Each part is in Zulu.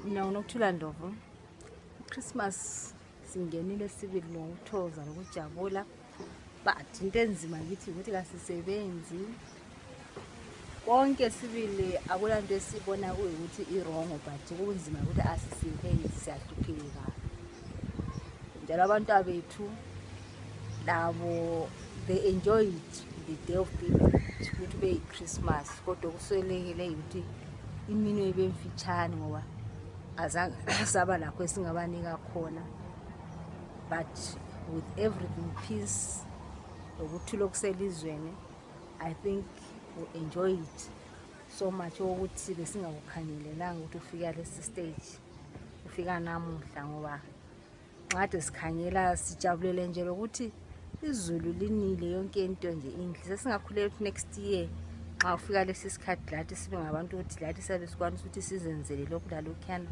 Mina UNokuthula Ndlovu. Christmas singenile sibili ngokuthoza nokujabula, but into enzima kithi ukuthi kasisebenzi. Konke sibili akulanto esibona kuyikuthi iwrong, but kunzima ukuthi asisebenzi, siyahlupheka. Njalo abantu abethu labo they enjoy it the day of giving, ukuthi be Christmas, kodwa kuswelekile ukuthi iminwe ibe mfitshane ngoba azange saba lakho esingabanika khona. But with everything peace nokuthula okuselizweni, I think we enjoy it so much ukuthi besingakukhangelelanga ukuthi ufika lesi stage ufika namuhla, ngoba ngathi sikhangela sijabulele nje ukuthi izulu linile yonke into nje inhle. Sesingakhulela ukuthi next year xa ufika lesi sikhathi lathi sibe ngabantu ukuthi lathi sabe sikwanisa ukuthi sizenzele lokhu lalokhuyana.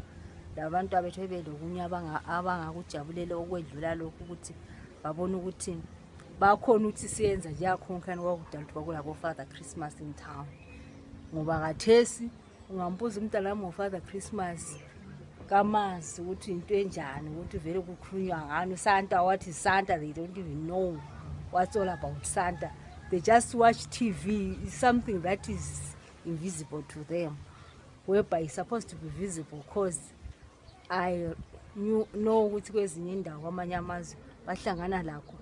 Labantu abethu bebelokunye abangakujabulela okwedlula lokhu, ukuthi babona ukuthi bakhona ukuthi siyenza nje yakhonkana kwakudala ukuthi kwakulabo Father Christmas in town. Ngoba kathesi ungambuza umntana wami Father Christmas kamazi ukuthi into enjani, ukuthi vele kukhulunywa ngani Santa, what is Santa. They don't even know what's all about Santa. They just watch TV. It's something that is invisible to them, whereby it's supposed to be visible, because I know ukuthi kwezinye indawo kwamanye amazwe bahlangana lakho